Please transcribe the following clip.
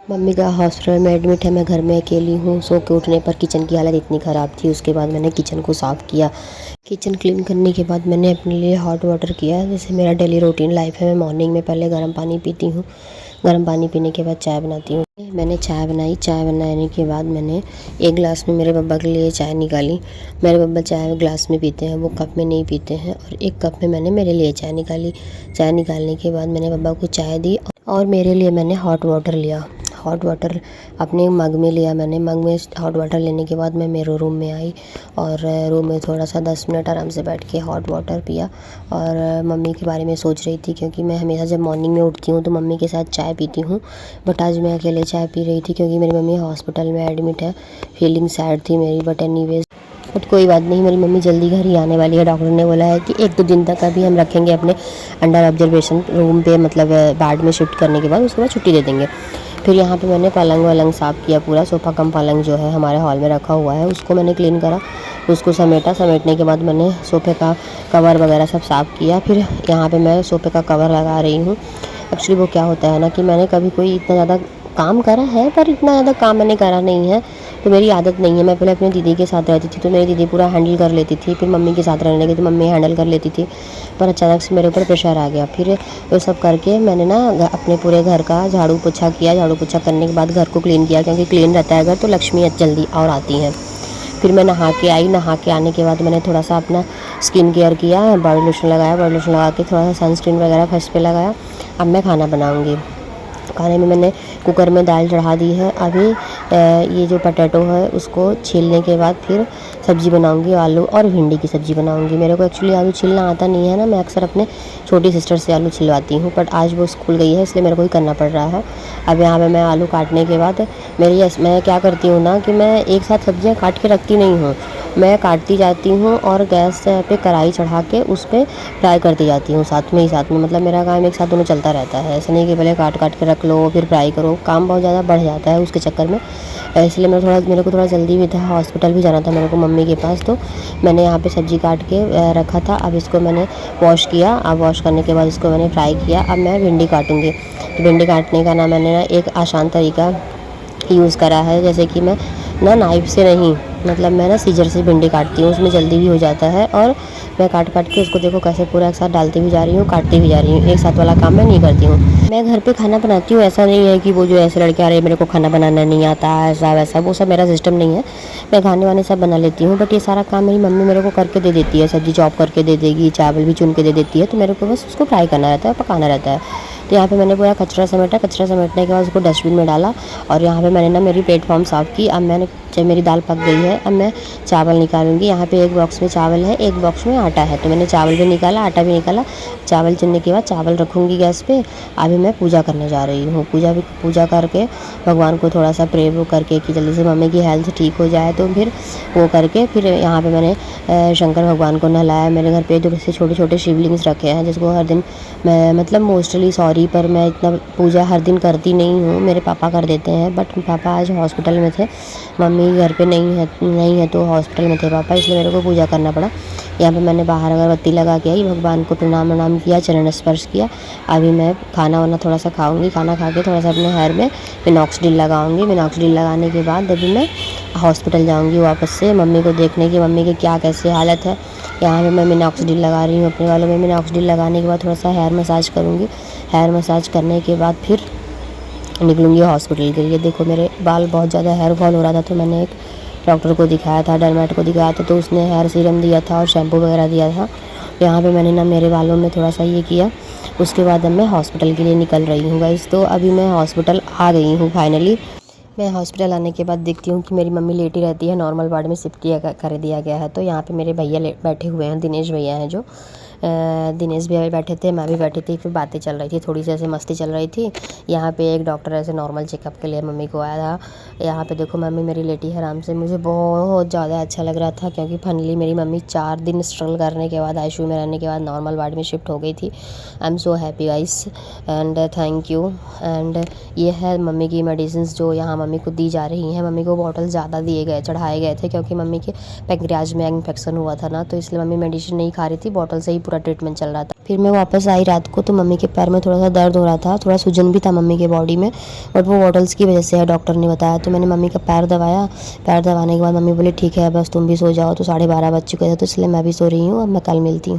Mummy का hospital में admit है, मैं घर में अकेली हूँ। सो के उठने पर किचन की हालत इतनी ख़राब थी। उसके बाद मैंने किचन को साफ़ किया। किचन क्लीन करने के बाद मैंने अपने लिए हॉट वाटर किया। जैसे मेरा डेली रूटीन लाइफ है, मैं मॉर्निंग में पहले गर्म पानी पीती हूँ। गर्म पानी पीने के बाद चाय बनाती हूँ। मैंने चाय बनाई। चाय बनाने के बाद मैंने एक गिलास में मेरे बब्बा के लिए चाय निकाली। मेरे बब्बा चाय ग्लास में पीते हैं, वो कप में नहीं पीते हैं। और एक कप में मैंने मेरे लिए चाय निकाली। चाय निकालने के बाद मैंने बब्बा को चाय दी और मेरे लिए मैंने हॉट वाटर लिया। हॉट वाटर अपने मग में लिया। मैंने मग में हॉट वाटर लेने के बाद मैं मेरे रूम में आई और रूम में थोड़ा सा 10 मिनट आराम से बैठ के हॉट वाटर पिया। और मम्मी के बारे में सोच रही थी, क्योंकि मैं हमेशा जब मॉर्निंग में उठती हूँ तो मम्मी के साथ चाय पीती हूँ। बट आज मैं अकेले चाय पी रही थी क्योंकि मेरी मम्मी हॉस्पिटल में एडमिट है। फीलिंग सैड थी मेरी, बट एनीवेज बट कोई बात नहीं, मेरी मम्मी जल्दी घर ही आने वाली है। डॉक्टर ने बोला है कि 1-2 दिन तक अभी हम रखेंगे अपने अंडर ऑब्जर्वेशन रूम पे, मतलब वार्ड में शिफ्ट करने के बाद उसके बाद छुट्टी दे देंगे। फिर यहाँ पे मैंने पलंग वलंग साफ़ किया पूरा। सोफ़ा कम पलंग जो है हमारे हॉल में रखा हुआ है, उसको मैंने क्लीन करा। उसको समेटा। समेटने के बाद मैंने सोफ़े का कवर वगैरह सब साफ़ किया। फिर यहाँ पे मैं सोफ़े का कवर लगा रही हूँ। एक्चुअली वो क्या होता है ना कि मैंने कभी कोई इतना ज़्यादा काम करा है, पर इतना ज़्यादा काम मैंने करा नहीं है, तो मेरी आदत नहीं है। मैं पहले अपनी दीदी के साथ रहती थी तो मेरी दीदी पूरा हैंडल कर लेती थी। फिर मम्मी के साथ रहने लगी तो मम्मी हैंडल कर लेती थी। पर अचानक से मेरे ऊपर प्रेशर आ गया। फिर वो सब करके मैंने ना अपने पूरे घर का झाड़ू पोछा किया। झाड़ू पोछा करने के बाद घर को क्लीन किया, क्योंकि क्लीन रहता है घर तो लक्ष्मी जल्दी और आती हैं। फिर मैं नहा के आई। नहा के आने के बाद मैंने थोड़ा सा अपना स्किन केयर किया, बॉडी लोशन लगाया। बॉडी लोशन लगा के थोड़ा सा सनस्क्रीन वगैरह फेस पे लगाया। अब मैं खाना बनाऊँगी। खाने में मैंने कुकर में दाल चढ़ा दी है। अभी ये जो पटेटो है उसको छीलने के बाद फिर सब्ज़ी बनाऊंगी। आलू और भिंडी की सब्ज़ी बनाऊंगी। मेरे को एक्चुअली आलू छीलना आता नहीं है ना, मैं अक्सर अपने छोटी सिस्टर से आलू छिलवाती हूँ, बट आज वो स्कूल गई है इसलिए मेरे को ही करना पड़ रहा है। अब यहाँ पे मैं आलू काटने के बाद मैं क्या करती हूँ ना कि मैं एक साथ सब्ज़ियाँ काट के रखती नहीं हूँ। मैं काटती जाती हूँ और गैस पे कढ़ाई चढ़ा के उस पर फ्राई करती जाती हूँ साथ में ही साथ में। मतलब मेरा काम एक साथ दोनों चलता रहता है। ऐसा नहीं कि पहले काट काट के रख लो फिर फ्राई करो, काम बहुत ज़्यादा बढ़ जाता है उसके चक्कर में। इसलिए मेरे को थोड़ा जल्दी भी था, हॉस्पिटल भी जाना था मेरे को मम्मी के पास। तो मैंने यहाँ पे सब्ज़ी काट के रखा था। अब इसको मैंने वॉश किया। अब वॉश करने के बाद इसको मैंने फ्राई किया। अब मैं भिंडी काटूँगी। तो भिंडी काटने का ना मैंने ना एक आसान तरीका यूज़ करा है, जैसे कि मैं ना नाइफ़ से नहीं, मतलब मैं ना सीजर से भिंडी काटती हूँ, उसमें जल्दी भी हो जाता है। और मैं काट काट के उसको देखो कैसे पूरा एक साथ डालती भी जा रही हूँ, काटती भी जा रही हूँ। एक साथ वाला काम मैं नहीं करती हूँ। मैं घर पे खाना बनाती हूँ, ऐसा नहीं है कि वो जो ऐसे लड़के आ रहे मेरे को खाना बनाना नहीं आता ऐसा वैसा, वो सब मेरा सिस्टम नहीं है। मैं खाने वाने सब बना लेती हूँ, बट ये सारा काम मेरी मम्मी मेरे को करके दे देती है। सब्ज़ी चॉप करके दे देगी, चावल भी चुन के दे देती है, तो मेरे को बस उसको फ्राई करना रहता है, पकाना रहता है। तो यहाँ पे मैंने पूरा कचरा समेटा। कचरा समेटने के बाद उसको डस्टबिन में डाला। और यहाँ पे मैंने ना मेरी प्लेटफॉर्म साफ़ की। अब मैंने जब मेरी दाल पक गई है, अब मैं चावल निकालूंगी। यहाँ पे एक बॉक्स में चावल है, एक बॉक्स में आटा है, तो मैंने चावल भी निकाला, आटा भी निकाला। चावल चुनने के बाद चावल रखूँगी गैस पे। अभी मैं पूजा करने जा रही हूँ। पूजा करके भगवान को थोड़ा सा प्रे वो करके कि जल्दी से मम्मी की हेल्थ ठीक हो जाए, तो फिर वो करके फिर यहाँ पे मैंने शंकर भगवान को नहलाया। मेरे घर पे थोड़े से छोटे छोटे शिवलिंग्स रखे हैं, जिसको हर दिन मैं, मतलब मोस्टली सॉरी, पर मैं इतना पूजा हर दिन करती नहीं हूँ, मेरे पापा कर देते हैं। बट पापा आज हॉस्पिटल में थे, मम्मी घर पे नहीं है तो हॉस्पिटल में थे पापा, इसलिए मेरे को पूजा करना पड़ा। यहाँ पे मैंने बाहर अगरबत्ती लगा के आई, भगवान को प्रणाम किया, चरण स्पर्श किया। अभी मैं खाना वाना थोड़ा सा खाऊंगी। खाना खा के थोड़ा सा अपने हेयर में मिनॉक्सिडिल लगाऊंगी। मिनॉक्सिडिल लगाने के बाद अभी मैं हॉस्पिटल जाऊंगी वापस से मम्मी को देखने की, मम्मी की क्या कैसी हालत है। यहाँ पे मैं मिनॉक्सिडिल लगा रही हूँ अपने बालों में। मिनॉक्सिडिल लगाने के बाद थोड़ा सा हेयर मसाज करूँगी। हेयर मसाज करने के बाद फिर निकलूँगी हॉस्पिटल के लिए। देखो मेरे बाल बहुत ज़्यादा हेयर फॉल हो रहा था, तो मैंने एक डॉक्टर को दिखाया था, डर्मेट को दिखाया था, तो उसने हेयर सीरम दिया था और शैम्पू वगैरह दिया था। यहाँ पे मैंने ना मेरे बालों में थोड़ा सा ये किया। उसके बाद अब मैं हॉस्पिटल के लिए निकल रही हूँ गाइस। तो अभी मैं हॉस्पिटल आ गई हूँ फाइनली। मैं हॉस्पिटल आने के बाद देखती हूँ कि मेरी मम्मी लेटी रहती है, नॉर्मल वार्ड में शिफ्ट कर दिया गया है। तो यहाँ पे मेरे भैया बैठे हुए हैं, दिनेश भैया हैं जो। दिनेश भैया भी बैठे थे, मैं भी बैठी थी, फिर बातें चल रही थी, थोड़ी सी ऐसे मस्ती चल रही थी। यहाँ पे एक डॉक्टर ऐसे नॉर्मल चेकअप के लिए मम्मी को आया था। यहाँ पे देखो मम्मी मेरी लेटी है आराम से। मुझे बहुत ज़्यादा अच्छा लग रहा था, क्योंकि फाइनली मेरी मम्मी 4 दिन स्ट्रगल करने के बाद, आईसीयू में रहने के बाद नॉर्मल वार्ड में शिफ्ट हो गई थी। I am so happy guys and thank you. And ये है मम्मी की मेडिसिन जो यहाँ मम्मी को दी जा रही हैं। मम्मी को बॉटल ज़्यादा चढ़ाए गए थे, क्योंकि मम्मी के पैंक्रियाज में इन्फेक्शन हुआ था ना, तो इसलिए मम्मी मेडिसिन नहीं खा रही थी, बॉटल से ही पूरा ट्रीटमेंट चल रहा था। फिर मैं वापस आई रात को, तो मम्मी के पैर में थोड़ा सा दर्द हो रहा था, थोड़ा सूजन भी था मम्मी के बॉडी में, बट वो वॉटल्स की वजह से है, डॉक्टर ने बताया। तो मैंने मम्मी का पैर दबाया। पैर दबाने के बाद मम्मी बोली ठीक है बस तुम भी सो जाओ। तो 12:30 बज चुके थे, तो इसलिए मैं भी सो रही हूँ। अब मैं कल मिलती हूँ।